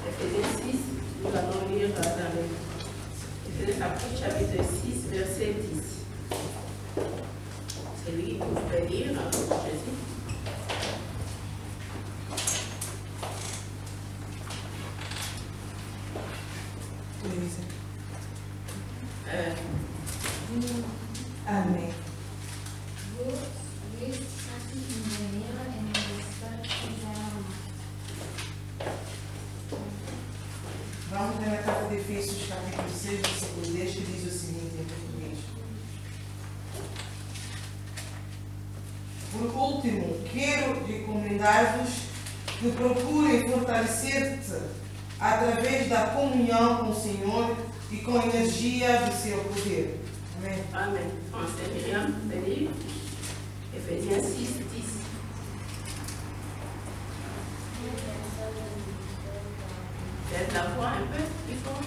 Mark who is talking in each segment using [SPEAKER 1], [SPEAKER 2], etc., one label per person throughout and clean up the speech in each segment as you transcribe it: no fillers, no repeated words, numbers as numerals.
[SPEAKER 1] Ephésiens 6, nous allons lire dans le chapitre 6, verset 10. C'est lui qui pouvait lire, Jésus.
[SPEAKER 2] Amen. Vamos ler a carta de Efésios, capítulo 6, versículo 10, que diz o seguinte em português. Por último, quero recomendar-vos que procurem fortalecer-te através da comunhão com o Senhor e com a energia do seu poder. Amém.
[SPEAKER 1] Amen. Français, Myriam, vous lire Ephésiens 6, 10. Faites la voix un peu plus fort.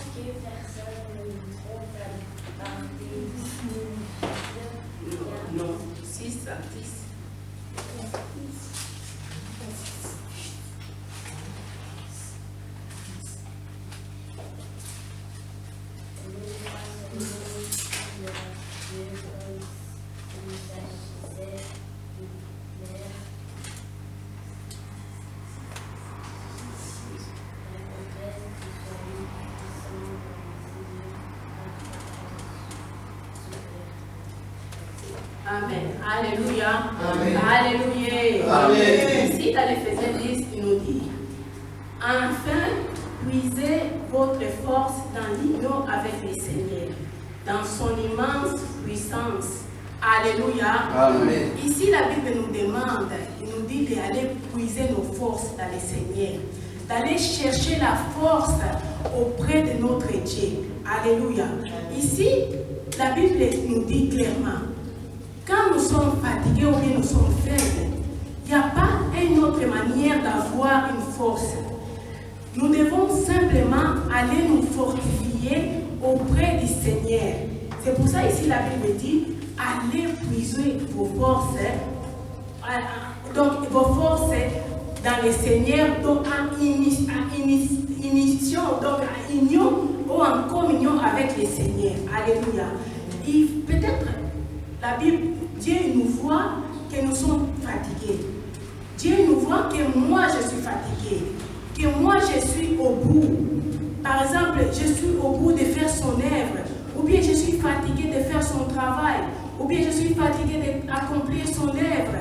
[SPEAKER 1] Non, 6 à 10. Amen. Alléluia.
[SPEAKER 2] Amen.
[SPEAKER 1] Alléluia.
[SPEAKER 2] Amen.
[SPEAKER 1] Ici, dans l'Éphésiens 10, il nous dit: enfin, puisez votre force dans l'union avec le Seigneur, dans son immense puissance. Alléluia.
[SPEAKER 3] Amen.
[SPEAKER 1] Ici, la Bible nous demande, il nous dit d'aller puiser nos forces dans le Seigneur, d'aller chercher la force auprès de notre Dieu. Alléluia. Ici, la Bible nous dit clairement, quand nous sommes fatigués ou bien nous sommes faibles, il n'y a pas une autre manière d'avoir une force. Nous devons simplement aller nous fortifier auprès du Seigneur. C'est pour ça ici la Bible dit, allez puiser vos forces, donc vos forces dans le Seigneur, donc en union ou en communion avec le Seigneur. Alléluia. Et peut-être la Bible, Dieu nous voit que nous sommes fatigués. Dieu nous voit que moi je suis fatigué, que moi je suis au bout. Par exemple, je suis au bout de faire son œuvre, ou bien je suis fatigué de faire son travail, ou bien je suis fatigué d'accomplir son œuvre.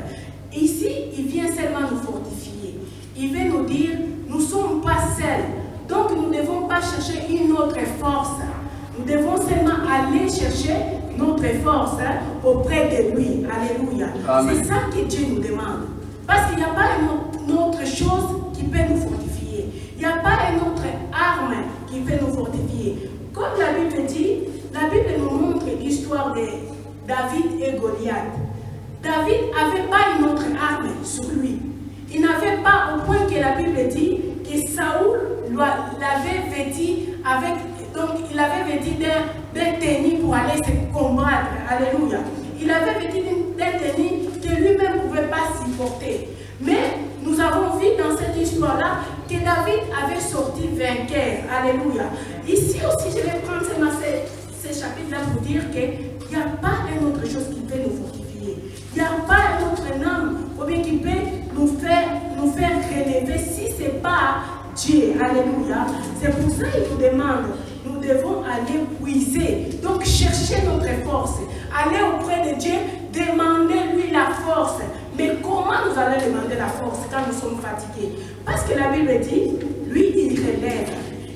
[SPEAKER 1] Ici, il vient seulement nous fortifier. Il veut nous dire, nous ne sommes pas seuls. Donc, nous ne devons pas chercher une autre force. Nous devons seulement aller chercher notre force auprès de lui. Alléluia. C'est ça que Dieu nous demande. Parce qu'il n'y a pas une autre chose qui peut nous fortifier. Il n'y a pas une autre arme qui peut nous fortifier. Comme la Bible dit, la Bible nous montre l'histoire de David et Goliath. David n'avait pas une autre arme sur lui. Il n'avait pas, au point que la Bible dit que Saoul l'avait vêtu avec, donc il avait vêtu d'un tennis pour aller se combattre. Alléluia. Il avait vêtu d'un tennis que lui-même ne pouvait pas supporter. Mais nous avons vu dans cette histoire-là que David avait sorti vainqueur. Alléluia. Ici aussi, je vais prendre ces chapitres-là pour dire qu'il n'y a pas une autre chose qui peut nous fortifier. Il n'y a pas un autre homme ou bien qui peut nous faire relever si ce n'est pas Dieu. Alléluia. C'est pour ça qu'il nous demande. Nous devons aller puiser, donc chercher notre force, aller auprès de Dieu, demander lui la force. Mais comment nous allons demander la force quand nous sommes fatigués? Parce que la Bible dit, lui, il relève.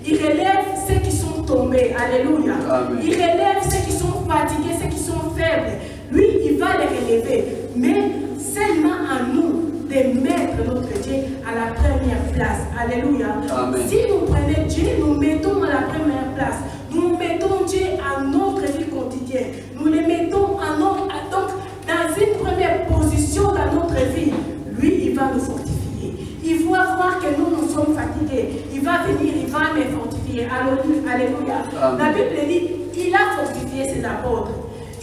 [SPEAKER 1] Il relève ceux qui sont tombés. Alléluia. Amen. Il relève ceux qui sont fatigués, ceux qui sont faibles. Lui, il va les relever. Mais seulement à nous de mettre notre Dieu à la première place. Alléluia. Amen. Si nous prenons Dieu, nous mettons à la première place. Nous mettons Dieu à notre vie quotidienne. Nous le mettons donc dans une première position dans notre vie. Lui, il va nous fortifier. Il va voir que nous sommes fatigués. Il va venir, il va me fortifier. Alléluia. Amen. La Bible dit, il a fortifié ses apôtres.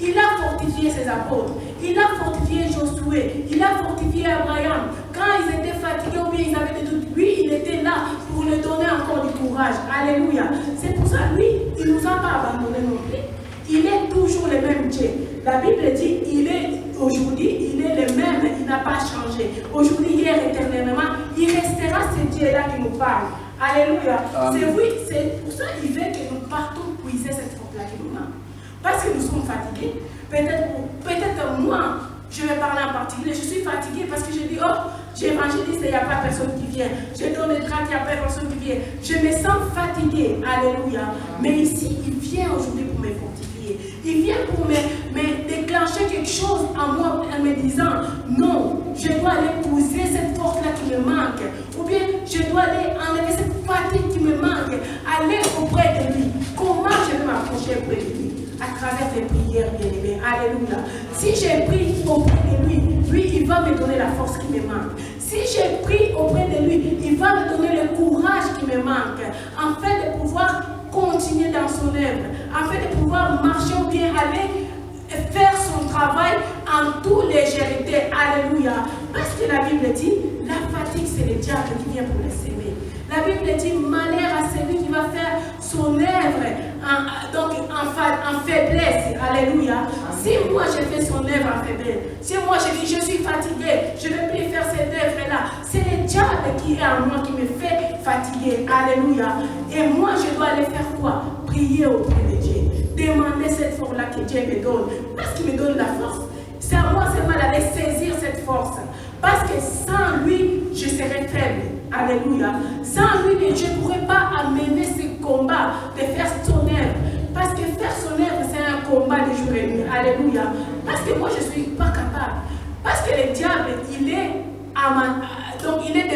[SPEAKER 1] Il a fortifié ses apôtres. Il a fortifié Josué. Il a fortifié Abraham. Quand ils étaient fatigués ou bien ils avaient des doutes, lui, il était là pour leur donner encore du courage. Alléluia. C'est pour ça, lui, il ne nous a pas abandonnés non plus. Il est toujours le même Dieu. La Bible dit, il est aujourd'hui, il est le même, il n'a pas changé. Aujourd'hui, hier, éternellement, il restera ce Dieu-là qui nous parle. Alléluia. C'est oui, c'est pour ça qu'il veut que nous partons puiser cette force-là qui nous manque. Parce que nous sommes fatigués. Peut-être moi, je vais parler en particulier, je suis fatiguée parce que je dis, oh, j'évangélise et il n'y a pas personne qui vient. Je donne des tracts, il n'y a pas personne qui vient. Je me sens fatiguée. Alléluia. Mais ici, il vient aujourd'hui pour me fortifier. Il vient pour me déclencher quelque chose en moi, en me disant, non, je dois aller poser cette force-là qui me manque. Ou bien, je dois aller enlever cette fatigue qui me manque. Aller auprès de lui. Comment je vais m'approcher auprès de lui? À travers les prières, bien-aimés. Alléluia. Si j'ai pris auprès de lui, lui, il va me donner la force qui me manque. Si j'ai pris auprès de lui, il va me donner le courage qui me manque, afin de pouvoir continuer dans son œuvre, afin de pouvoir marcher ou bien aller faire son travail en toute légèreté. Alléluia. Parce que la Bible dit, la fatigue, c'est le diable qui vient pour les s'aimer. La Bible dit, malheur à celui qui va faire son œuvre en faiblesse. Alléluia. Si moi je fais son œuvre en faiblesse, si moi je dis je suis fatigué, je ne vais plus faire cette œuvre-là, c'est le diable qui est en moi qui me fait fatiguer. Alléluia. Et moi je dois aller faire quoi? Prier auprès de Dieu. Demander cette force-là que Dieu me donne. Parce qu'il me donne la force. C'est à moi seulement d'aller saisir cette force. Parce que sans lui, je serais faible. Alléluia. Sans lui, je ne pourrais pas amener ce combat de faire son œuvre. Parce que faire son œuvre, c'est un combat de jour et nuit. Alléluia. Parce que moi, je ne suis pas capable. Parce que le diable, il est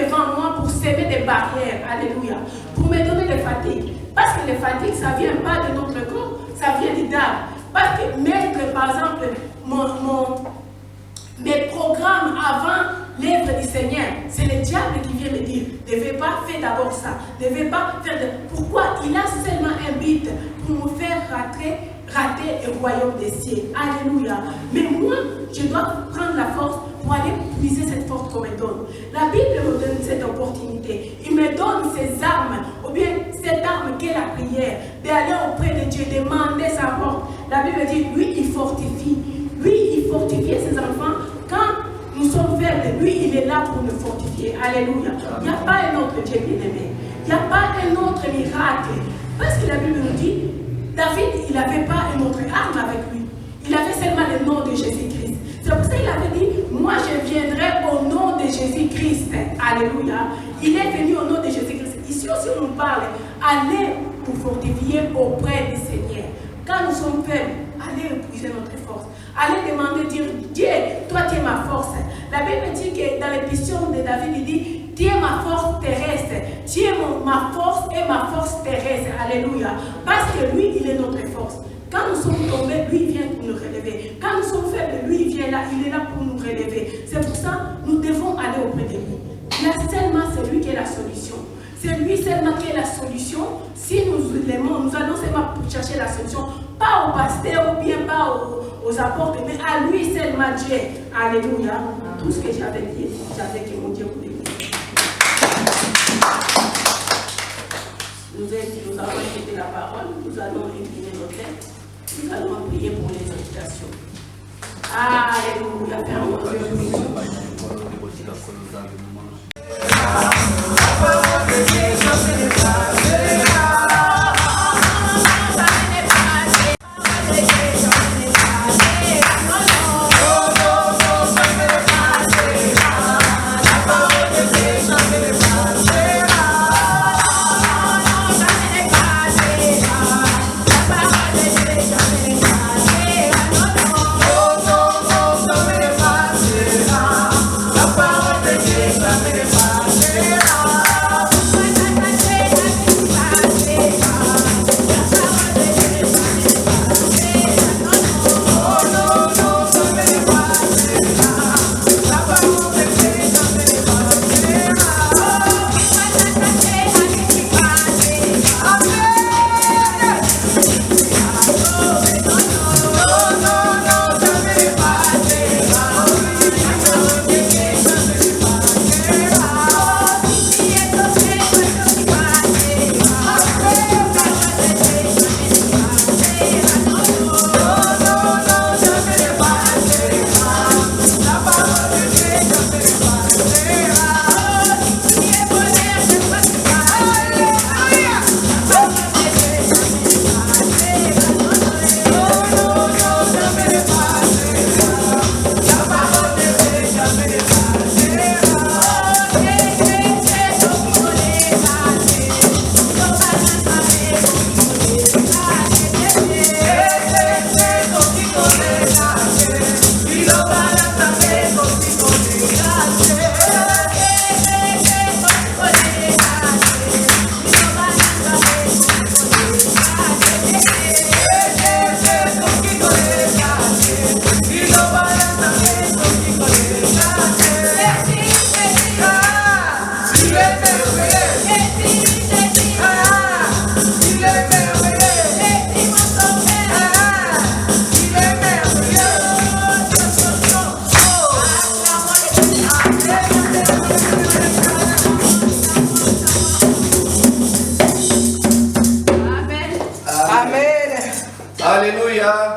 [SPEAKER 1] devant moi pour s'aimer des barrières. Alléluia. Pour me donner des fatigues. Parce que les fatigues, ça ne vient pas de notre corps, ça vient du diable. Parce que mettre, par exemple, mes programmes avant l'œuvre du Seigneur, c'est le diable qui vient me dire, ne vais pas faire d'abord ça, ne vais pas faire de... Pourquoi? Il a seulement un but pour me faire rater le royaume des cieux. Alléluia. Mais moi, je dois prendre la force pour aller puiser cette force qu'on me donne. La Bible me donne cette opportunité. Il me donne ces armes, ou bien cette arme qu'est la prière, d'aller auprès de Dieu, demander sa porte. La Bible dit, lui, il fortifie. Lui, il fortifie ses enfants. Quand nous sommes faibles, lui, il est là pour nous fortifier. Alléluia. Il n'y a pas un autre Dieu bien-aimé. Il n'y a pas un autre miracle. Parce que la Bible nous dit, David, il n'avait pas une autre arme avec lui. Il avait seulement le nom de Jésus-Christ. C'est pour ça qu'il avait dit, moi je viendrai au nom de Jésus-Christ. Alléluia. Il est venu au nom de Jésus-Christ. Ici aussi on nous parle, allez pour fortifier auprès du Seigneur. Quand nous sommes faibles, allez épuiser notre force. Allez demander, dire, Dieu, toi tu es ma force. La Bible dit que dans l'épisode de David, il dit, tu es ma force terrestre. Tu es ma force et ma force terrestre. Alléluia. Parce que lui, il est notre force. Quand nous sommes tombés, lui, il vient pour nous relever. Quand nous sommes faibles, lui, il vient là, il est là pour nous relever. C'est pour ça que nous devons aller auprès de lui. Là, seulement, c'est lui qui est la solution. C'est lui seulement qui est la solution. Si nous l'aimons, nous allons seulement chercher la solution. Pas au pasteur ou bien pas aux apôtres, mais à lui seulement Dieu. Alléluia. Tout ce que j'avais dit, j'avais que mon Dieu pour lui. Nous avons écouté la parole, nous allons incliner nos têtes, nous allons prier pour les invitations. Alléluia, Père mon Dieu.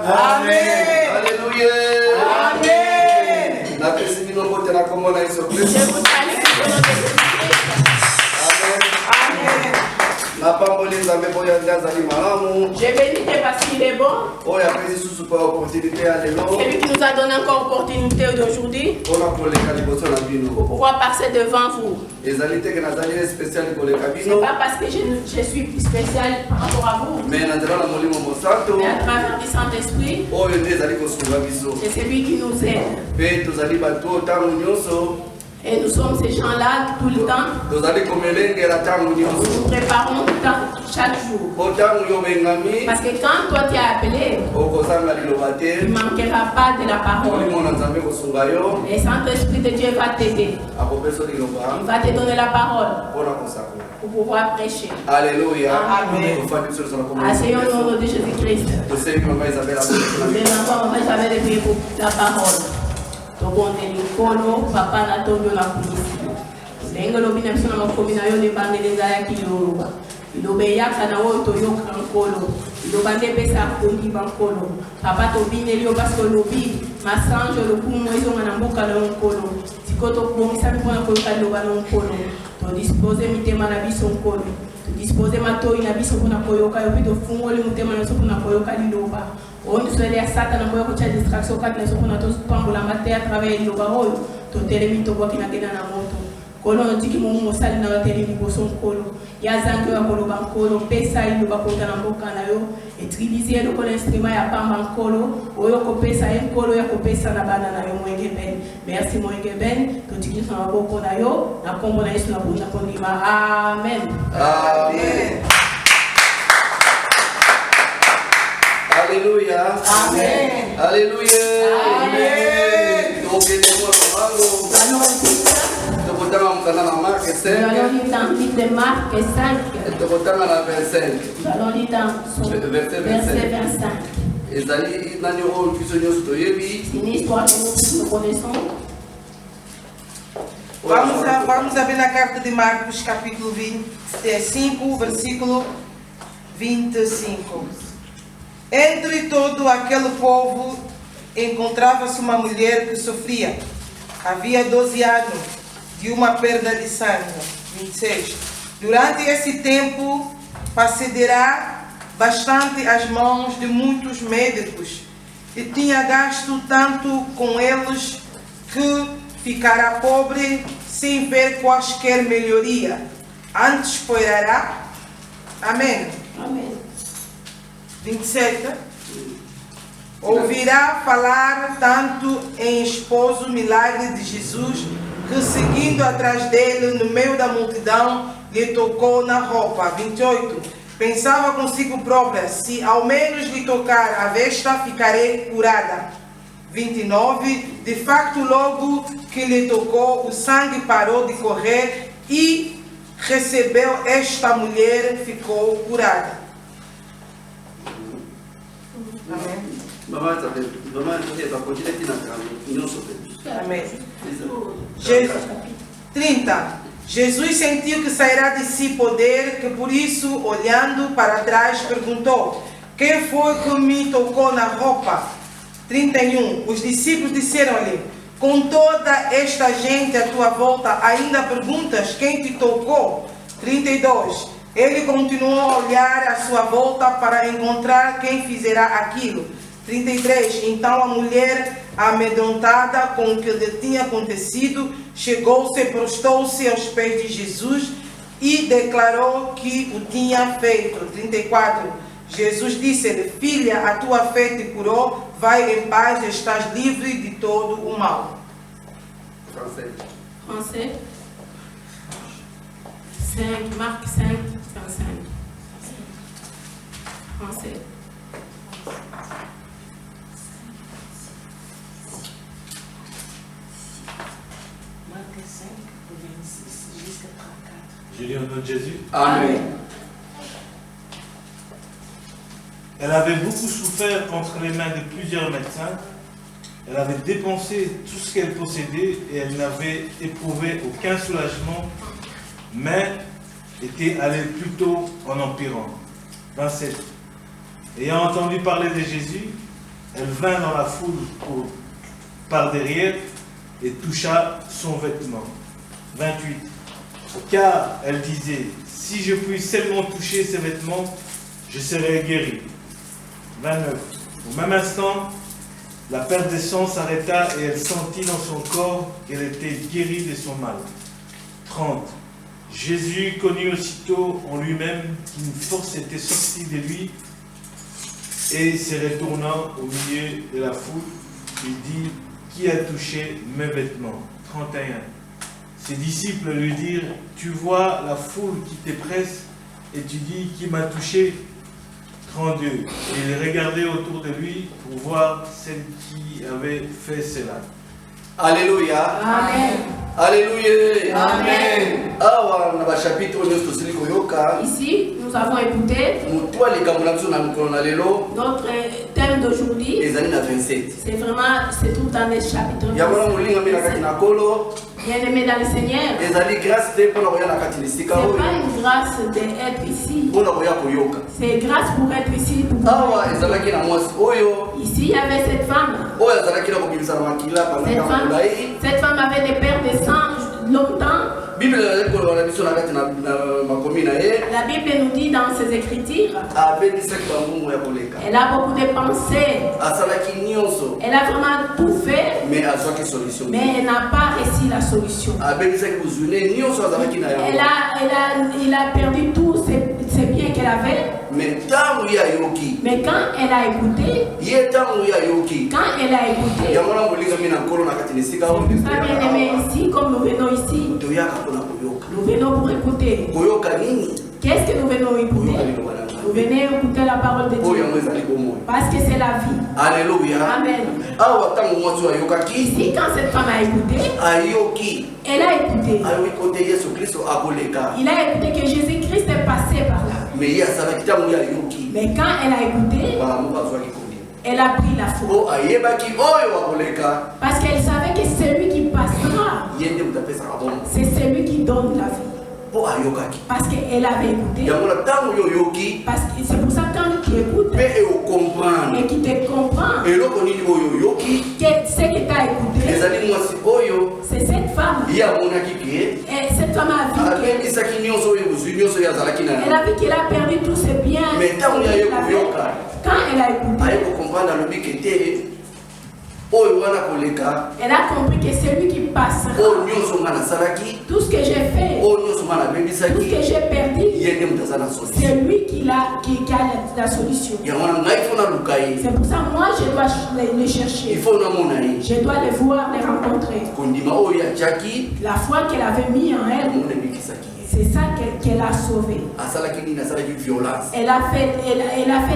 [SPEAKER 2] Amen.
[SPEAKER 3] Alléluia.
[SPEAKER 2] Amen.
[SPEAKER 3] Na pesimi no bote na kombo na Yesu
[SPEAKER 1] Je
[SPEAKER 3] Kristo.
[SPEAKER 1] vous salue au nom de Jésus-Christ.
[SPEAKER 3] Amen.
[SPEAKER 2] Amen.
[SPEAKER 3] Na pamboli nzambe boya ndazali malamu.
[SPEAKER 1] Je bénis Dieu parce qu'il est bon.
[SPEAKER 3] Oya pesi susu pa opportunité ya lelo.
[SPEAKER 1] C'est lui qui nous a donné encore l'opportunité d'aujourd'hui
[SPEAKER 3] Mpona koleka liboso na
[SPEAKER 1] pour
[SPEAKER 3] bino.
[SPEAKER 1] pouvoir passer devant vous.
[SPEAKER 3] Ezali te ke nazali spécial koleka
[SPEAKER 1] Ce
[SPEAKER 3] bino.
[SPEAKER 1] n'est pas parce que je suis spécial par rapport à vous,
[SPEAKER 3] Mais na nzela na molimo mosanto.
[SPEAKER 1] mais à travers le Saint-Esprit,
[SPEAKER 3] Oyo nde ezali kosunga biso.
[SPEAKER 1] c'est celui qui nous aide.
[SPEAKER 3] Mpe tozali bato ntango nyonso.
[SPEAKER 1] Et nous sommes ces gens-là tout le temps.
[SPEAKER 3] Tozali komelengela ntango
[SPEAKER 1] Nous
[SPEAKER 3] nyonso.
[SPEAKER 1] nous préparons chaque jour.
[SPEAKER 3] Po ntango yo bengami.
[SPEAKER 1] Parce que quand toi tu es appelé,
[SPEAKER 3] Okozanga liloba
[SPEAKER 1] tu ne
[SPEAKER 3] te.
[SPEAKER 1] manqueras pas de la parole.
[SPEAKER 3] Molimo na nzambe kosunga yo.
[SPEAKER 1] Le Saint-Esprit de Dieu va t'aider.
[SPEAKER 3] Akopesa liloba.
[SPEAKER 1] Il va te donner la parole
[SPEAKER 3] Mpona kosakola.
[SPEAKER 1] pour pouvoir prêcher.
[SPEAKER 3] Alléluia.
[SPEAKER 2] Amen.
[SPEAKER 3] Tofandi biso na kombo.
[SPEAKER 1] Asseyons au nom de Jésus-Christ.
[SPEAKER 3] Tosengi mama Isabelle
[SPEAKER 1] Les enfants, on va jamais prier pour la parole. Tobonde likolo, papa na tondo na kulisi. Lengo lobi na biso na makomi na yo ne bandele ezalaki yoloba. Iloba eyaka na oyo toyoka nkolo. Iloba nde epesa kondi bankolo. Papa tobindeli yo parce que olobi masange lokumu ezonga na mboka na yo nkolo. Sikoyo tobongisami mpona koyoka liloba na nkolo. Todispose mitema na biso nkolo. Todispose matoi na biso mpona koyoka yo mpe tofungoli motema na biso mpona koyoka liloba. On nous ya Satan na koyoka cha distraction kati na biso mpona topambolanga te à travers liloba oyo. Totelemi tobwaki na kenda na moto. Kolo notiki mumu mosali na wateli liboso nkolo. Yazangi oyo akoloba nkolo. Pesa liloba kota na mboka na yo. Etrilizi eloko na instrument ya pamba nkolo. Oyo kopesa ye nkolo ya kopesa na bana na yo mwenge ben. Merci mwenge ben. Totiki na maboko na yo. Na kombo na Yesu na bunda kondima. Amen.
[SPEAKER 3] Amen. Alléluia.
[SPEAKER 2] Amen.
[SPEAKER 3] Alléluia.
[SPEAKER 2] Amen.
[SPEAKER 3] Donc, nous allons mukana na Marc
[SPEAKER 1] Nous allons
[SPEAKER 3] 5.
[SPEAKER 1] lire dans le livre de Marc 5.
[SPEAKER 3] Tokotanga na 25.
[SPEAKER 1] Nous allons lire dans son
[SPEAKER 3] Verset
[SPEAKER 1] verset 25.
[SPEAKER 3] Ezali nani oyo biso nyonso toyebi.
[SPEAKER 1] C'est une histoire que nous tous nous connaissons.
[SPEAKER 2] Vamos abrir na carta de Marcos, capítulo 5, versículo 25. Entre todo aquele povo encontrava-se uma mulher que sofria. Havia 12 anos de uma perda de sangue. 26. Durante esse tempo, procederá bastante às mãos de muitos médicos e tinha gasto tanto com eles que ficará pobre sem ver quaisquer melhoria. Antes esperará. Amém.
[SPEAKER 1] Amém.
[SPEAKER 2] 27. Ouvirá falar tanto em esposo milagre de Jesus que, seguindo atrás dele no meio da multidão, lhe tocou na roupa. 28. Pensava consigo própria: se ao menos lhe tocar a vesta, ficarei curada. 29. De facto, logo que lhe tocou, o sangue parou de correr e recebeu esta mulher, ficou curada. Amém.
[SPEAKER 3] Maman Isabelle, continue aqui na casa. Nyonso te.
[SPEAKER 2] Amém. 30. Jesus sentiu que sairá de si poder, que por isso, olhando para trás, perguntou: quem foi que me tocou na roupa? 31. Os discípulos disseram-lhe: com toda esta gente à tua volta, ainda perguntas quem te tocou? 32. Ele continuou a olhar à sua volta para encontrar quem fizera aquilo. 33. Então a mulher, amedrontada com o que lhe tinha acontecido, chegou-se, prostou-se aos pés de Jesus e declarou que o tinha feito. 34. Jesus disse-lhe: filha, a tua fé te curou, vai em paz, estás livre de todo o mal.
[SPEAKER 3] Français.
[SPEAKER 1] Français 5, Marc 5, 25. Français.
[SPEAKER 2] Marc 5, 26 jusqu'à 34.
[SPEAKER 4] Je lis au nom de Jésus.
[SPEAKER 3] Amen.
[SPEAKER 4] Elle avait beaucoup souffert entre les mains de plusieurs médecins. Elle avait dépensé tout ce qu'elle possédait et elle n'avait éprouvé aucun soulagement, mais était allée plutôt en empirant. 27. Ayant entendu parler de Jésus, elle vint dans la foule par derrière et toucha son vêtement. 28. Car elle disait, si je puis seulement toucher ses vêtements, je serai guéri. 29. Au même instant, la perte de sang s'arrêta et elle sentit dans son corps qu'elle était guérie de son mal. 30. Jésus connut aussitôt en lui-même qu'une force était sortie de lui et se retournant au milieu de la foule, il dit, qui a touché mes vêtements? 31. Ses disciples lui dirent, tu vois la foule qui te presse et tu dis, qui m'a touché? 32. Et il regardait autour de lui pour voir celle qui avait fait cela.
[SPEAKER 3] Alléluia.
[SPEAKER 1] Amen.
[SPEAKER 3] Alléluia.
[SPEAKER 1] Amen.
[SPEAKER 3] Awa na ba chapitre oyo tosili koyoka.
[SPEAKER 1] Ici, nous avons écouté
[SPEAKER 3] Mutu alikambo na biso na mikolo na lelo.
[SPEAKER 1] notre thème d'aujourd'hui.
[SPEAKER 3] Ezali na 27.
[SPEAKER 1] C'est vraiment, c'est tout dans les chapitres.
[SPEAKER 3] Yabona molinga mina kati na kolo.
[SPEAKER 1] Bien-aimé dans le Seigneur,
[SPEAKER 3] Ezali grâce te mpona koya na kati na esika
[SPEAKER 1] c'est
[SPEAKER 3] oyo.
[SPEAKER 1] pas une grâce d'être ici.
[SPEAKER 3] Mpona koya koyoka.
[SPEAKER 1] C'est grâce pour être ici.
[SPEAKER 3] Awa ezalaki na mwasi oyo.
[SPEAKER 1] Ici, il y avait cette femme.
[SPEAKER 3] Oyo azalaki na kobimisa na makila pendant molai.
[SPEAKER 1] Cette femme avait des pertes de sang longtemps.
[SPEAKER 3] Bible ezali koloba na biso na kati na makomi na ye.
[SPEAKER 1] La Bible nous dit dans ses écritures,
[SPEAKER 3] Abenisaki bangumu ya koleka.
[SPEAKER 1] elle a beaucoup de pensées.
[SPEAKER 3] Asalaki nyonso.
[SPEAKER 1] Elle a vraiment tout fait,
[SPEAKER 3] Mais azwaki solution.
[SPEAKER 1] mais elle n'a pas réussi la solution.
[SPEAKER 3] Abenisaki bozune nyonso azalaki na yango.
[SPEAKER 1] Il a perdu tous ses biens qu'elle avait.
[SPEAKER 3] Mais ntango ye ayoki.
[SPEAKER 1] Mais quand elle a écouté,
[SPEAKER 3] Ye ntango ye ayoki.
[SPEAKER 1] quand elle a écouté,
[SPEAKER 3] Yango na molingami na nkolo na kati na esika oyo.
[SPEAKER 1] ça bien aimé ici, comme nous venons ici,
[SPEAKER 3] Toyaka mpona koyoka.
[SPEAKER 1] nous venons pour écouter.
[SPEAKER 3] Koyoka nini?
[SPEAKER 1] Qu'est-ce que nous venons écouter?
[SPEAKER 3] Koyoka liloba na Nzambe.
[SPEAKER 1] Nous venons écouter la parole de
[SPEAKER 3] Oyo
[SPEAKER 1] Dieu.
[SPEAKER 3] yango ezali bomoi.
[SPEAKER 1] Parce que c'est la vie.
[SPEAKER 3] Alléluia.
[SPEAKER 1] Amen.
[SPEAKER 3] Awa ntango mwasi oyo ayokaki.
[SPEAKER 1] Ici, quand cette femme a écouté,
[SPEAKER 3] Ayoki.
[SPEAKER 1] elle a écouté.
[SPEAKER 3] Ayoki kote Yesu Kristo akoleka.
[SPEAKER 1] Il a écouté que Jésus-Christ est passé par là.
[SPEAKER 3] Mais ye asalaki ntango ye ayoki.
[SPEAKER 1] Mais quand elle a écouté,
[SPEAKER 3] Bana moko azwaki kondima.
[SPEAKER 1] elle a pris la faute.
[SPEAKER 3] Po ayebaki oyo akoleka.
[SPEAKER 1] Parce qu'elle savait que c'est lui qui passera.
[SPEAKER 3] Ye nde moto apesaka bomo.
[SPEAKER 1] C'est celui qui donne la vie.
[SPEAKER 3] Po ayokaki.
[SPEAKER 1] Parce qu'elle avait écouté.
[SPEAKER 3] Yango na ntango yo oyoki.
[SPEAKER 1] Parce que c'est pour ça que quand tu écoutes
[SPEAKER 3] Mpe eokomprendre.
[SPEAKER 1] et qui te comprend,
[SPEAKER 3] Eloko nini oyo oyoki.
[SPEAKER 1] que ce que tu as écouté,
[SPEAKER 3] Ezali mwasi oyo.
[SPEAKER 1] c'est cette femme.
[SPEAKER 3] Ye amonaki ke.
[SPEAKER 1] Et cette femme a vu qu'elle
[SPEAKER 3] Abebisaki nyonso oyo bozwi nyonso oyo azalaki na yango.
[SPEAKER 1] a vu qu'elle a perdu tous ses biens.
[SPEAKER 3] Mais ntango ye aye koyoka.
[SPEAKER 1] Quand elle a écouté,
[SPEAKER 3] Aye kokomprendre alobi ke te. Oyo wana koleka.
[SPEAKER 1] elle a compris que c'est lui qui passera.
[SPEAKER 3] Oyo nyonso nga nasalaki.
[SPEAKER 1] Tout ce que j'ai fait,
[SPEAKER 3] Oyo nyonso nga
[SPEAKER 1] tout ce
[SPEAKER 3] nabebisaki.
[SPEAKER 1] que j'ai perdu,
[SPEAKER 3] Ye nde moto aza na solution.
[SPEAKER 1] c'est lui qui a la solution.
[SPEAKER 3] Yango na ngai fo naluka ye.
[SPEAKER 1] C'est pour ça que moi, je dois les chercher.
[SPEAKER 3] Il faut namona ye.
[SPEAKER 1] Je dois les voir, les rencontrer.
[SPEAKER 3] Kondima oyo atiaki.
[SPEAKER 1] La foi qu'elle avait mis en elle,
[SPEAKER 3] Omona ebikisaki ye.
[SPEAKER 1] c'est ça qu'elle a sauvé.
[SPEAKER 3] Asalaki nini? Asalaki violence.
[SPEAKER 1] Elle a fait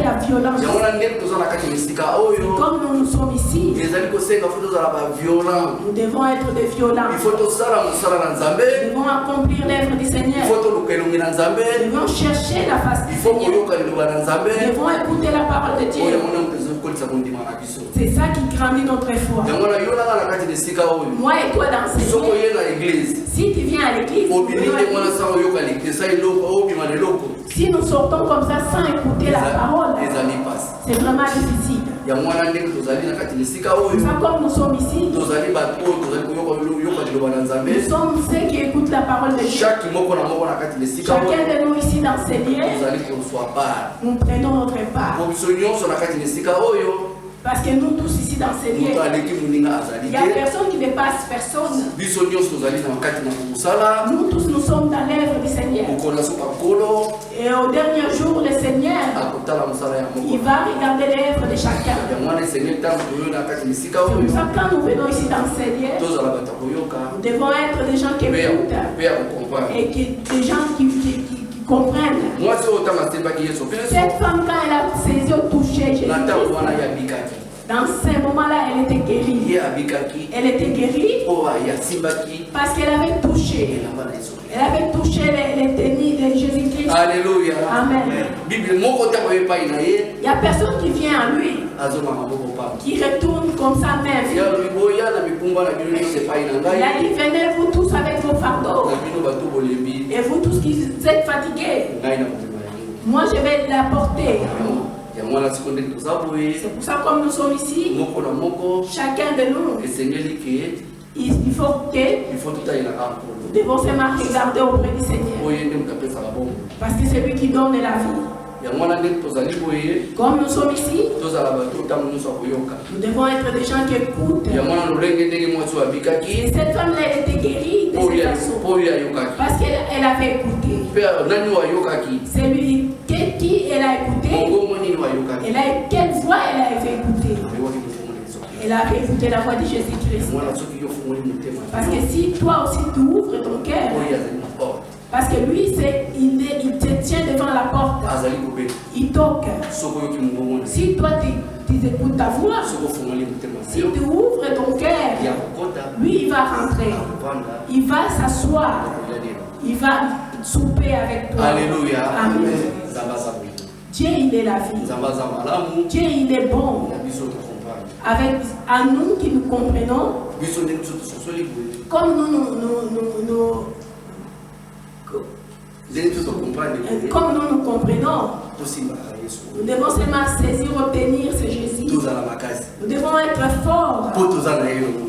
[SPEAKER 1] la violence.
[SPEAKER 3] Yango na ndenge toza na kati ya esika oyo.
[SPEAKER 1] Comme nous sommes ici,
[SPEAKER 3] Ezali kosenga fo tozala ba violent.
[SPEAKER 1] nous devons être des violents.
[SPEAKER 3] Il faut tosala mosala na
[SPEAKER 1] Nous
[SPEAKER 3] Nzambe.
[SPEAKER 1] devons accomplir l'œuvre du
[SPEAKER 3] Il
[SPEAKER 1] Seigneur.
[SPEAKER 3] faut toluka elongi na Nzambe.
[SPEAKER 1] Nous devons chercher la face
[SPEAKER 3] Il
[SPEAKER 1] du
[SPEAKER 3] faut
[SPEAKER 1] Seigneur.
[SPEAKER 3] koyoka liloba na Nzambe.
[SPEAKER 1] Nous devons écouter la parole de
[SPEAKER 3] Oyo
[SPEAKER 1] Dieu.
[SPEAKER 3] yango na moto ezokolisa kondima na biso.
[SPEAKER 1] C'est ça qui grandit notre foi.
[SPEAKER 3] Yango na yo nanga na kati ya esika oyo.
[SPEAKER 1] Moi et toi dans ce
[SPEAKER 3] Soko
[SPEAKER 1] lieu,
[SPEAKER 3] ye na église.
[SPEAKER 1] si tu viens à l'église,
[SPEAKER 3] Obimi te mwana sa oyoka likesa eloko obima leloko.
[SPEAKER 1] si nous sortons comme ça sans écouter la parole,
[SPEAKER 3] Ezali pasi.
[SPEAKER 1] c'est vraiment difficile.
[SPEAKER 3] Ya mwana ndenge tozali na kati ya esika
[SPEAKER 1] C'est
[SPEAKER 3] oyo.
[SPEAKER 1] ça comme nous sommes ici,
[SPEAKER 3] Tozali bato oyo tozali koyoka liloba na Nzambe.
[SPEAKER 1] nous sommes ceux qui écoutent la parole de Dieu.
[SPEAKER 3] Chaque moko na moko na kati ya esika
[SPEAKER 1] Chacun
[SPEAKER 3] oyo.
[SPEAKER 1] de nous ici dans ces lieux,
[SPEAKER 3] Tozali kozwa part.
[SPEAKER 1] nous prenons notre part.
[SPEAKER 3] Po biso nyonso na kati ya esika oyo.
[SPEAKER 1] Parce que nous tous ici dans ces lieux,
[SPEAKER 3] Moto aleki moninga
[SPEAKER 1] il
[SPEAKER 3] azali
[SPEAKER 1] n'y a
[SPEAKER 3] te.
[SPEAKER 1] personne qui dépasse personne.
[SPEAKER 3] Biso nyonso tozali na kati na kosala.
[SPEAKER 1] Nous tous, nous sommes dans l'œuvre du Seigneur.
[SPEAKER 3] Mokonzi asoka nkolo
[SPEAKER 1] Et au dernier jour, le Seigneur,
[SPEAKER 3] akotala mosala ya
[SPEAKER 1] il
[SPEAKER 3] moko.
[SPEAKER 1] va regarder l'œuvre de chacun.
[SPEAKER 3] Yango wana esengeli ntango toyo na kati ya esika
[SPEAKER 1] C'est pour
[SPEAKER 3] oyo.
[SPEAKER 1] ça que quand nous venons ici dans ces lieux,
[SPEAKER 3] Tozala bato ya koyoka.
[SPEAKER 1] nous devons être des gens qui
[SPEAKER 3] Mpe
[SPEAKER 1] écoutent
[SPEAKER 3] ya kokomprendre.
[SPEAKER 1] et des gens qui comprennent.
[SPEAKER 3] Mwasi oyo ntango asembaki Yesu mpe
[SPEAKER 1] Cette femme, quand elle a saisi au toucher Jésus,
[SPEAKER 3] na ntango wana ye abikaki.
[SPEAKER 1] dans ces moments-là, elle était guérie.
[SPEAKER 3] Ye abikaki.
[SPEAKER 1] Elle était guérie
[SPEAKER 3] Oyo ye asimbaki
[SPEAKER 1] parce qu'elle avait touché.
[SPEAKER 3] elamba na Yesu.
[SPEAKER 1] Elle avait touché les tenues de Jésus-Christ.
[SPEAKER 3] Alléluia.
[SPEAKER 1] Amen.
[SPEAKER 3] Bible moko ntango epai na ye
[SPEAKER 1] Il n'y a personne qui vient à lui,
[SPEAKER 3] azomaka moko pamba.
[SPEAKER 1] qui retourne comme ça même.
[SPEAKER 3] Ya boya na mikumba na bino nyonso epai na
[SPEAKER 1] Il a
[SPEAKER 3] ngai.
[SPEAKER 1] dit, venez vous tous avec vos fardeaux.
[SPEAKER 3] Na bino bato bolembi
[SPEAKER 1] Et vous tous qui êtes fatigués,
[SPEAKER 3] ngai na mobima yango.
[SPEAKER 1] moi je vais l'apporter. C'est pour ça que comme nous sommes ici, chacun de nous, il faut que nous devons seulement regarder auprès du Seigneur. Parce que c'est lui qui donne la vie. Comme nous sommes ici, nous devons être des gens qui écoutent. Et cette femme-là était guérie de cette façon. Parce qu'elle avait écouté. C'est lui qui elle a écouté. Quelle voix elle avait écouté? Elle a écouté la voix de Jésus-Christ. Parce que si toi aussi tu ouvres ton cœur, parce que lui, il te tient devant la porte. Il toque. Si toi tu écoutes ta voix, si tu ouvres ton cœur, lui il va rentrer. Il va s'asseoir. Il va souper avec toi.
[SPEAKER 3] Alléluia.
[SPEAKER 1] Amen. Dieu il est la vie. Dieu il est bon. Avec à nous qui nous comprenons, comme comme nous comprenons, nous devons seulement saisir, retenir ce Jésus. Nous devons être forts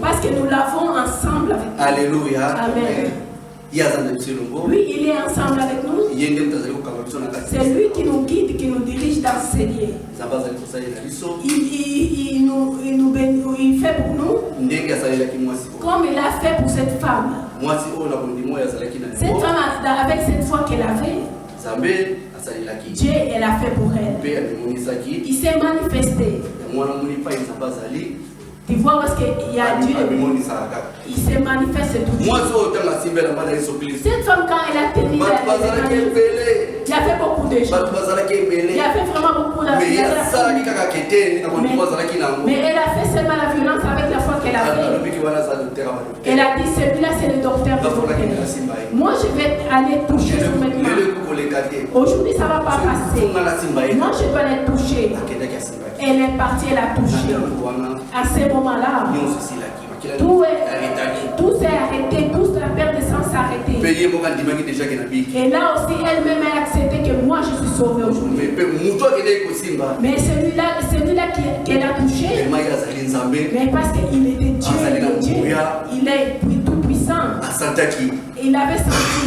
[SPEAKER 1] parce que nous l'avons ensemble avec nous.
[SPEAKER 3] Alléluia.
[SPEAKER 1] Amen. Lui, il est ensemble avec nous. C'est lui qui nous guide, qui nous dirige dans ses lieux. Il fait pour nous comme il a fait pour cette femme. Cette femme, avec cette foi qu'elle avait, Dieu, elle a fait pour elle. Il s'est manifesté. Tu vois où est-ce qu'il y a Dieu? Il se manifeste toujours. Cette femme, quand elle a tenu il y avait beaucoup de choses. Il y avait vraiment beaucoup de mais elle a fait seulement la violence avec la foi qu'elle a fait. Elle a dit, celui-là c'est le docteur. Moi je vais aller toucher son vêtement. Aujourd'hui ça ne va pas passer. Moi je dois aller toucher. Elle est partie, elle a touché. À ce moment-là, tout s'est arrêté, toute la perte de sang s'est arrêtée. Et là aussi, elle-même a accepté que moi je suis sauvée aujourd'hui. Mais celui-là qu'elle a touché, mais parce qu'il était Dieu, il est tout puissant. Il avait senti.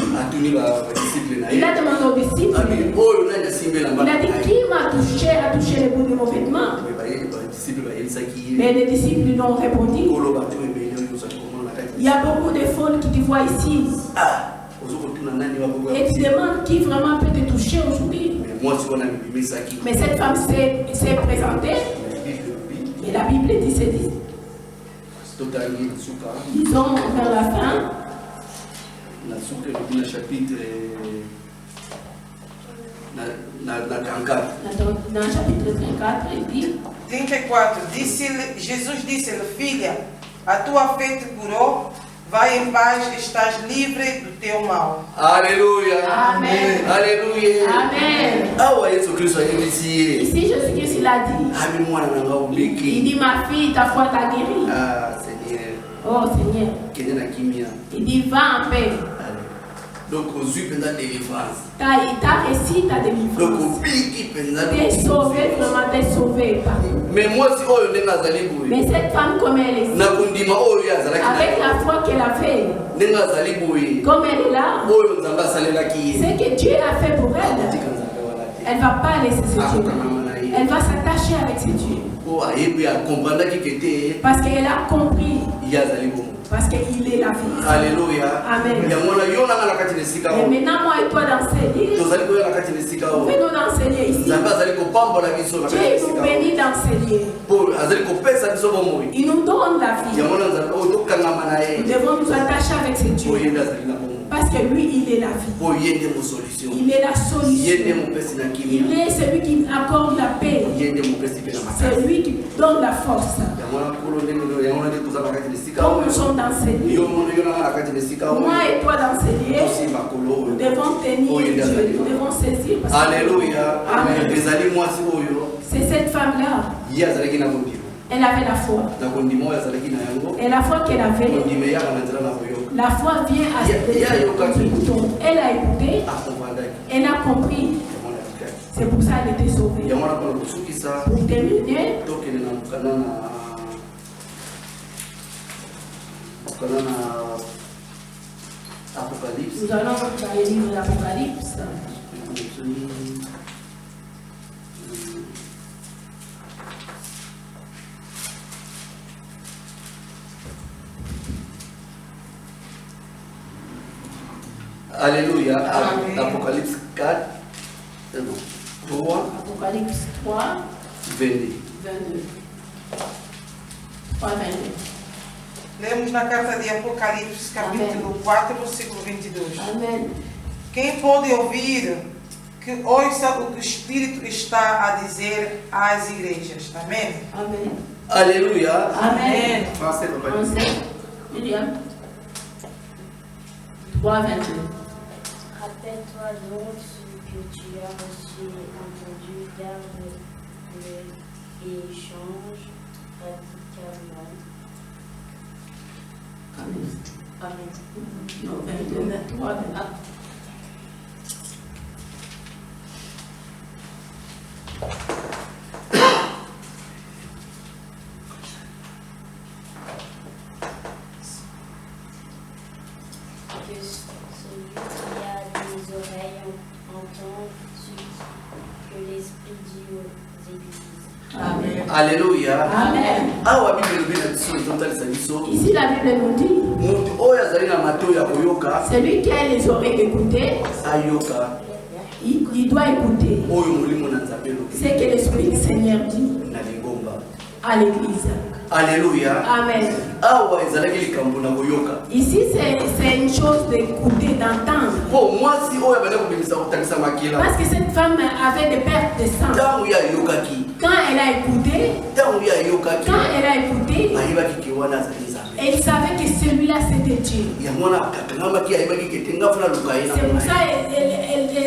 [SPEAKER 1] Il a demandé aux disciples. Il a dit, qui m'a touché, a touché le bout de mon vêtement? Mais les disciples lui ont répondu. Il y a beaucoup de folles qui te voient ici. Et tu demandes qui vraiment peut te toucher aujourd'hui. Mais cette femme s'est présentée. Et la Bible dit, c'est dit. Disons vers la fin. Dans le chapitre 34, il dit
[SPEAKER 2] 34. Jesus disse-lhe, filha, a tua fé te curou, vai em paz, estás livre do teu mal.
[SPEAKER 3] Alléluia.
[SPEAKER 1] Amen.
[SPEAKER 3] Alléluia.
[SPEAKER 1] Amen. Ici, Jésus-Christ il a dit. Il dit, ma fille, ta foi t'a guéri.
[SPEAKER 3] Ah, Seigneur.
[SPEAKER 1] Oh Seigneur. Il dit, va en paix.
[SPEAKER 3] Donc, aux yeux de la délivrance.
[SPEAKER 1] Tu as réussi ta délivrance.
[SPEAKER 3] Donc,
[SPEAKER 1] tu es sauvé, vraiment, tu es sauvé.
[SPEAKER 3] Mais moi, si
[SPEAKER 1] mais cette femme, comme elle est, avec la foi qu'elle a fait, comme elle est là, ce que Dieu a fait pour elle, elle ne va pas laisser ce Dieu. Elle va s'attacher avec ce Dieu. Parce qu'elle a compris. Parce qu'il est la vie.
[SPEAKER 3] Alléluia.
[SPEAKER 1] Amen. Et maintenant, moi et toi d'enseigner. Venons d'enseigner ici. Dieu nous bénit d'enseigner. Il nous donne la vie. Nous devons nous attacher avec ce Dieu. Parce que lui, il est la vie. Il est la solution. Il est celui qui accorde la paix. C'est lui qui donne la force. Comme nous sommes d'enseigner, moi et toi d'enseigner, nous devons tenir Dieu, nous devons saisir.
[SPEAKER 3] Alléluia.
[SPEAKER 1] Amen. C'est cette femme-là. Elle avait la foi. Et la foi qu'elle avait, la foi vient à ce bouton. Elle a écouté, elle a compris. C'est pour ça qu'elle était sauvée.
[SPEAKER 3] yango wana mpona kosukisa
[SPEAKER 1] Pour terminer,
[SPEAKER 3] tokende na mokanda na Apocalypse.
[SPEAKER 1] nous allons dans les livres de l'Apocalypse.
[SPEAKER 3] Alléluia.
[SPEAKER 2] Amen.
[SPEAKER 3] Apocalypse 4, non, 3,
[SPEAKER 1] Apocalypse 3,
[SPEAKER 3] 22.
[SPEAKER 1] 22. 3, 22.
[SPEAKER 2] Lemos na carta de Apocalipse, capítulo 4, versículo 22.
[SPEAKER 1] Amen.
[SPEAKER 2] Quem pode ouvir, que ouça o que o Espírito está a dizer às igrejas. Amém?
[SPEAKER 1] Amen.
[SPEAKER 3] Alléluia.
[SPEAKER 1] Amen.
[SPEAKER 3] Français, papa.
[SPEAKER 1] Français. William. 3, 22.
[SPEAKER 5] Rappelle-toi donc ce que tu as reçu et entendu, garde-le et change radicalement.
[SPEAKER 1] Amen. Amen. Non, 22, 23, 24.
[SPEAKER 5] Que celui qui a des oreilles entende ce que l'Esprit dit aux églises.
[SPEAKER 1] Amen.
[SPEAKER 3] Alléluia.
[SPEAKER 1] Amen.
[SPEAKER 3] Awa Bible elobi na biso ezotalisa biso
[SPEAKER 1] Ici, la Bible nous dit,
[SPEAKER 3] moto oyo azali na matoi ya koyoka
[SPEAKER 1] celui qui a les oreilles d'écouter,
[SPEAKER 3] ayoka
[SPEAKER 1] il doit écouter
[SPEAKER 3] oyo molimo na nzambe elobi
[SPEAKER 1] ce que l'Esprit du Seigneur dit
[SPEAKER 3] na lingomba.
[SPEAKER 1] à l'Église.
[SPEAKER 3] Alléluia.
[SPEAKER 1] Amen.
[SPEAKER 3] Awa ezalaki likambo na koyoka
[SPEAKER 1] Ici, c'est une chose d'écouter, d'entendre.
[SPEAKER 3] po mwasi oyo abanda kobimisa kotangisa makila
[SPEAKER 1] Parce que cette femme avait des pertes de sang.
[SPEAKER 3] ntango ye ayokaki
[SPEAKER 1] Quand elle a écouté,
[SPEAKER 3] ntango ye ayokaki ayebaki ke wana azali nzambe
[SPEAKER 1] elle savait que celui-là c'était Dieu.
[SPEAKER 3] yango wana akangamaki ayebaki kete nga funa luka ye na
[SPEAKER 1] C'est pour
[SPEAKER 3] mona
[SPEAKER 1] ça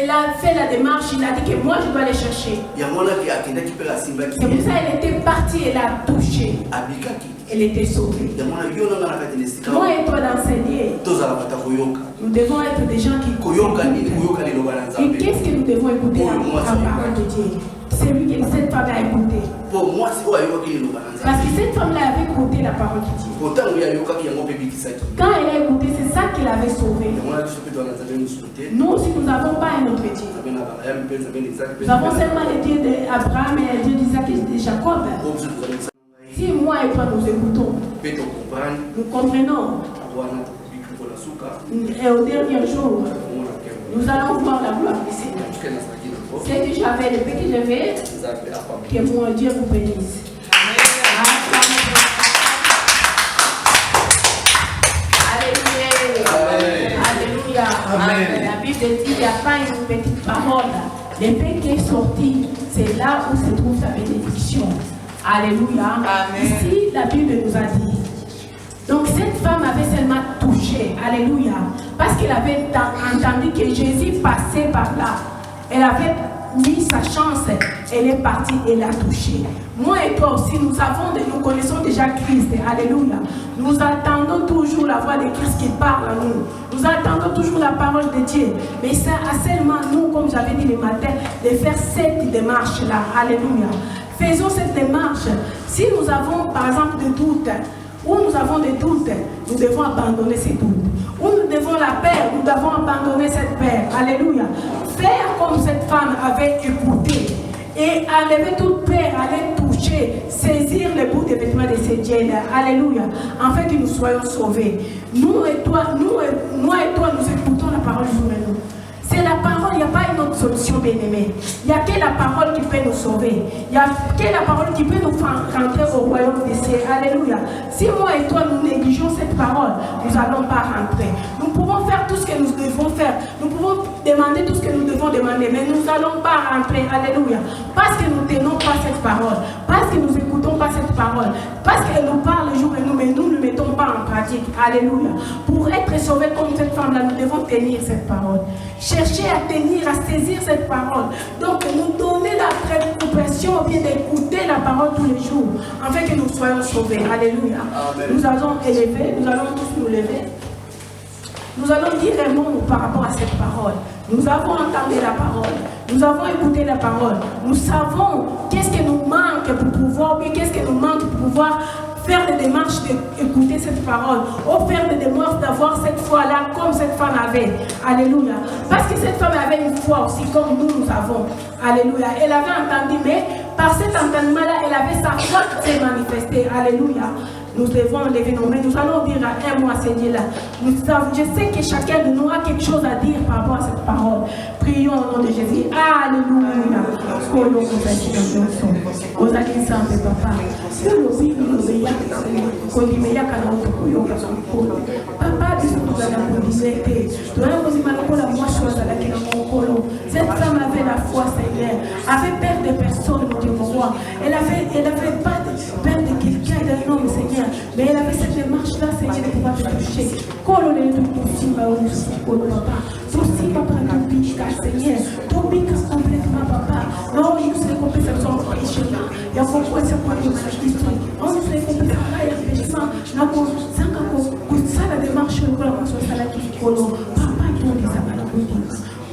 [SPEAKER 1] elle a fait la démarche, il a dit que moi je dois les chercher.
[SPEAKER 3] yango wana ke akendaki mpe asimbaki
[SPEAKER 1] C'est pour ça elle était partie, elle a touché,
[SPEAKER 3] abikaki
[SPEAKER 1] elle était sauvée.
[SPEAKER 3] yango wana yo nanga na kati na esika
[SPEAKER 1] Moi et toi d'enseigner,
[SPEAKER 3] tozala bata koyoka
[SPEAKER 1] nous devons être des gens qui
[SPEAKER 3] koyoka nini
[SPEAKER 1] écoutent.
[SPEAKER 3] koyoka liloba na
[SPEAKER 1] Et
[SPEAKER 3] nzambe
[SPEAKER 1] qu'est-ce que nous devons écouter la parole de Dieu? C'est lui que cette femme a écouté.
[SPEAKER 3] po mwasi oyo ayokaki liloba na
[SPEAKER 1] Parce
[SPEAKER 3] nzambe
[SPEAKER 1] que cette femme-là avait écouté la parole de Dieu.
[SPEAKER 3] po ntango ye ayokaki yango mpe ebikisaki
[SPEAKER 1] Quand elle a écouté, c'est ça qui l'avait sauvée.
[SPEAKER 3] yango wana biso mpe toza na nzambe mosusu te
[SPEAKER 1] Nous aussi, nous n'avons pas un autre Dieu.
[SPEAKER 3] nzambe na abraham mpe nzambe na isaki mpe
[SPEAKER 1] Nous avons seulement le Dieu d'Abraham et le Dieu d'Isaac et de Jacob.
[SPEAKER 3] oyo biso tozali kosala ngai
[SPEAKER 1] Si moi et toi nous écoutons,
[SPEAKER 3] mpe tokomprendre
[SPEAKER 1] nous comprenons,
[SPEAKER 3] wana tokobiki mpona suka
[SPEAKER 1] et au dernier jour,
[SPEAKER 3] omona nkembo
[SPEAKER 1] nous allons voir la gloire du Seigneur.
[SPEAKER 3] tuke nazalaki nango
[SPEAKER 1] Ce que j'avais, le peu que j'avais,
[SPEAKER 3] nzambe apamba
[SPEAKER 1] que mon Dieu vous bénisse. Alléluia. Alléluia.
[SPEAKER 4] Amen.
[SPEAKER 1] La Bible dit qu'il n'y a pas une petite parole. Le fait qui est sorti, c'est là où se trouve sa bénédiction. Alléluia.
[SPEAKER 2] Amen.
[SPEAKER 1] Ici, la Bible nous a dit. Donc cette femme avait seulement touché. Alléluia. Parce qu'elle avait entendu que Jésus passait par là. Elle avait mis sa chance. Elle est partie et l'a touché. Moi et toi aussi, nous connaissons déjà Christ. Alléluia. Nous attendons toujours la voix de Christ qui parle à nous. Nous attendons toujours la parole de Dieu. Mais ça a seulement nous, comme j'avais dit le matin, de faire cette démarche-là. Alléluia. Faisons cette démarche. Si nous avons, par exemple, des doutes, où nous avons des doutes, nous devons abandonner ces doutes. Où nous devons la paix, nous devons abandonner cette paix. Alléluia. Faire comme cette femme avait écouté et enlever toute peur, aller toucher, saisir le bout des vêtements de ces dieux. Alléluia. Afin que nous soyons sauvés. Nous et toi, moi et toi, nous écoutons la parole jour et nuit. C'est la parole, il n'y a pas une autre solution, bien-aimé. Il n'y a que la parole qui peut nous sauver. Il n'y a que la parole qui peut nous faire rentrer au royaume des cieux. Alléluia. Si moi et toi, nous négligeons cette parole, nous n'allons pas rentrer. Nous pouvons faire tout ce que nous devons faire. Nous pouvons demander tout ce que nous devons demander, mais nous n'allons pas rentrer. Alléluia. Parce que nous ne tenons pas cette parole. Parce que nous n'écoutons pas cette parole. Parce qu'elle nous parle jour et nuit, mais nous ne mettons pas en pratique. Alléluia. Pour être sauvés comme cette femme-là, nous devons tenir cette parole. Chercher à tenir, à saisir cette parole. Donc, nous donner la préoccupation ou bien d'écouter la parole tous les jours, afin que nous soyons sauvés. Alléluia.
[SPEAKER 3] Amen.
[SPEAKER 1] Nous allons élever, nous allons tous nous lever. Nous allons dire un mot par rapport à cette parole. Nous avons entendu la parole. Nous avons écouté la parole. Nous savons qu'est-ce qui nous manque pour pouvoir, qu'est-ce qui nous manque pour pouvoir faire des démarches d'écouter cette parole, ou faire des démarches d'avoir cette foi-là comme cette femme avait. Alléluia. Parce que cette femme avait une foi aussi comme nous avons. Alléluia. Elle avait entendu, mais par cet entendement-là, elle avait sa foi qui s'est manifestée. Alléluia. Nous devons lever nos mains. Nous allons dire à un mot à ce Dieu-là. Je sais que chacun de nous a quelque chose à dire par rapport à cette parole. Prions au nom de Jésus. Alléluia. Cette femme avait la foi, Seigneur. Avait peur de personne, mon Dieu, mon roi. Elle avait pas peur de quelqu'un, d'un homme, Seigneur. Mais elle avait cette démarche-là, Seigneur, de pouvoir te toucher. Papa, Seigneur, tobika complètement, papa. Non, il nous fait compensation pour les chemins. Il y a beaucoup de choses. On nous fait compensation pour la démarche de la papa, il nous dit ça.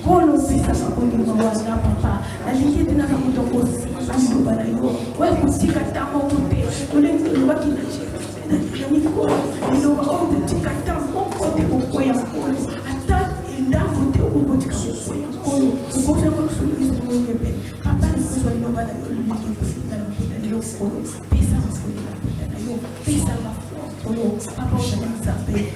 [SPEAKER 1] Kolo pesa sakundi mwaza papa. Aliye tena kamuto kosi. Ambo bana yo. Wewe kutika tamo kote. Ule mbaki na chini. Ni kolo. Ndio wao kutika tamo kote kwa ya kolo. Hata ndavu te kutika kwa ya kolo. Ukosa kwa kusuluhisha mwenye pe. Papa ni kwa ndio bana yo. Ndio kolo. Pesa sakundi na yo. Pesa la kolo. Papa unanisape.